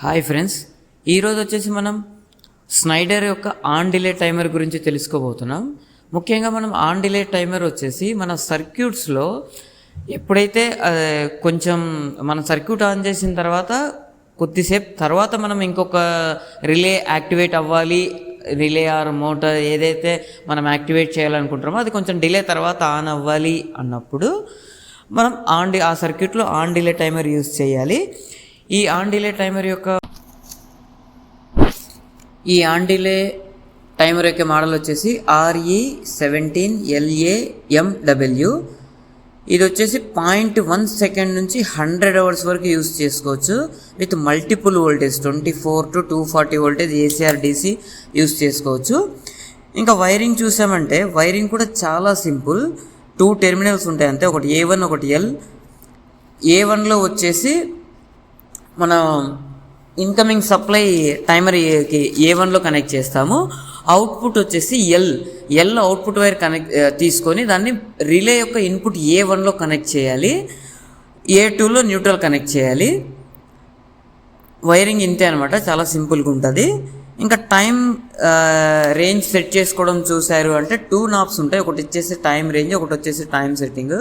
Hi friends, ఈరోజు వచ్చేసి మనం స్నైడర్ యొక్క ఆన్ డిలే టైమర్ గురించి తెలుసుకోబోతున్నాం. ముఖ్యంగా మనం ఆన్ డిలే టైమర్ వచ్చేసి మన సర్క్యూట్స్లో ఎప్పుడైతే కొంచెం మన సర్క్యూట్ ఆన్ చేసిన తర్వాత కొద్దిసేపు తర్వాత మనం ఇంకొక రిలే యాక్టివేట్ అవ్వాలి, రిలే ఆర్ మోటార్ ఏదైతే మనం యాక్టివేట్ చేయాలనుకుంటామో అది కొంచెం డిలే తర్వాత ఆన్ అవ్వాలి అన్నప్పుడు మనం ఆ సర్క్యూట్లో ఆన్ డిలే టైమర్ యూజ్ చేయాలి. ఈ ఆన్ డిలే టైమర్ యొక్క మోడల్ వచ్చేసి RE17LAMW. ఇది వచ్చేసి 0.1 సెకండ్ నుంచి 100 అవర్స్ వరకు యూజ్ చేసుకోవచ్చు with multiple voltage 24 to 240 voltage ACR DC use చేసుకోవచ్చు. ఇంకా వైరింగ్ చూసామంటే వైరింగ్ కూడా చాలా సింపుల్. 2 టెర్మినల్స్ ఉంటాయి అంతే, ఒకటి A1 ఒకటి L. A1లో వచ్చేసి మనం ఇన్కమింగ్ సప్లై టైమర్కి A1లో కనెక్ట్ చేస్తాము. అవుట్పుట్ వచ్చేసి ఎల్ అవుట్పుట్ వైర్ తీసుకొని దాన్ని రిలే యొక్క ఇన్పుట్ A1లో కనెక్ట్ చేయాలి, A2లో న్యూట్రల్ కనెక్ట్ చేయాలి. వైరింగ్ ఇంతే అనమాట, చాలా సింపుల్గా ఉంటుంది. ఇంకా టైం రేంజ్ సెట్ చేసుకోవడం చూసారు అంటే 2 నాబ్స్ ఉంటాయి. ఒకటి వచ్చేసి టైం రేంజ్, ఒకటి వచ్చేసి టైం సెట్టింగ్.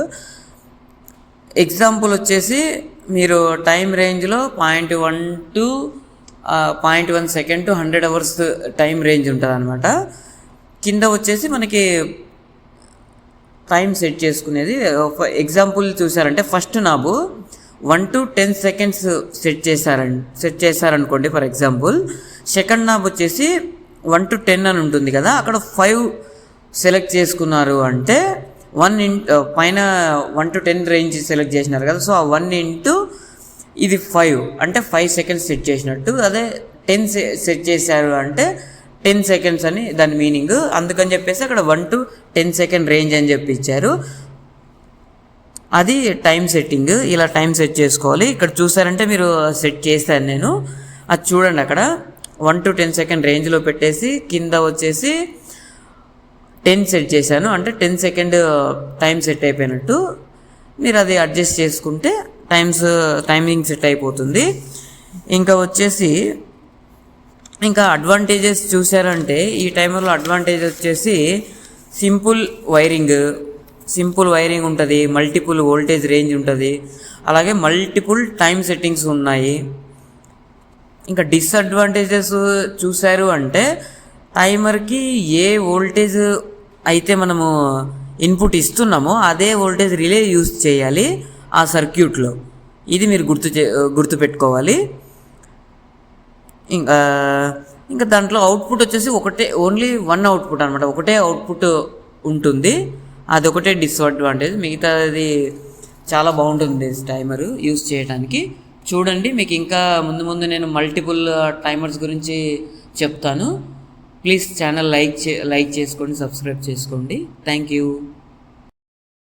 ఎగ్జాంపుల్ వచ్చేసి మీరు టైం రేంజ్లో 0.1 to 0.1 second to 100 hours time range ఉంటుంది అనమాట. కింద వచ్చేసి మనకి టైం సెట్ చేసుకునేది. ఎగ్జాంపుల్ చూసారంటే first knob 1 to 10 seconds set చేశారనుకోండి ఫర్ ఎగ్జాంపుల్. సెకండ్ నాబ్ వచ్చేసి 1 to 10 అని ఉంటుంది కదా, అక్కడ 5 సెలెక్ట్ చేసుకున్నారు అంటే పైన 1 to 10 రేంజ్ సెలెక్ట్ చేసినారు కదా, సో ఆ 1 into ఇది 5 అంటే 5 సెకండ్స్ సెట్ చేసినట్టు. అదే 10 సెట్ చేశారు అంటే 10 సెకండ్స్ అని దాని మీనింగ్. అందుకని చెప్పేసి అక్కడ 1 to 10 సెకండ్ రేంజ్ అని చెప్పి ఇచ్చారు. అది టైం సెట్టింగ్. ఇలా టైం సెట్ చేసుకోవాలి. ఇక్కడ చూసారంటే మీరు సెట్ చేశాను నేను, అది చూడండి. అక్కడ 1 to 10 సెకండ్ రేంజ్లో పెట్టేసి కింద వచ్చేసి 10 సెట్ చేశాను అంటే 10 సెకండ్ టైం సెట్ అయిపోయినట్టు. మీరు అది అడ్జస్ట్ చేసుకుంటే టైమింగ్ సెట్ అయిపోతుంది. ఇంకా వచ్చేసి ఇంకా అడ్వాంటేజెస్ చూసారంటే ఈ టైమర్లో అడ్వాంటేజ్ వచ్చేసి సింపుల్ వైరింగ్ ఉంటుంది, మల్టిపుల్ వోల్టేజ్ రేంజ్ ఉంటుంది, అలాగే మల్టిపుల్ టైం సెట్టింగ్స్ ఉన్నాయి. ఇంకా డిసడ్వాంటేజెస్ చూసారు అంటే టైమర్కి ఏ వోల్టేజ్ అయితే మనము ఇన్పుట్ ఇస్తున్నామో అదే వోల్టేజ్ రిలే యూజ్ చేయాలి ఆ సర్క్యూట్లో. ఇది మీరు గుర్తుపెట్టుకోవాలి. ఇంకా దాంట్లో అవుట్పుట్ వచ్చేసి ఓన్లీ 1 అవుట్పుట్ అనమాట, ఒకటే అవుట్పుట్ ఉంటుంది. అదొకటే డిసడ్వాంటేజ్. మిగతాది చాలా బాగుంటుంది టైమర్ యూజ్ చేయడానికి. చూడండి, మీకు ఇంకా ముందు నేను మల్టిపుల్ టైమర్స్ గురించి చెప్తాను. ప్లీజ్ ఛానల్ లైక్ చేసుకోండి, సబ్స్క్రైబ్ చేసుకోండి. Thank you.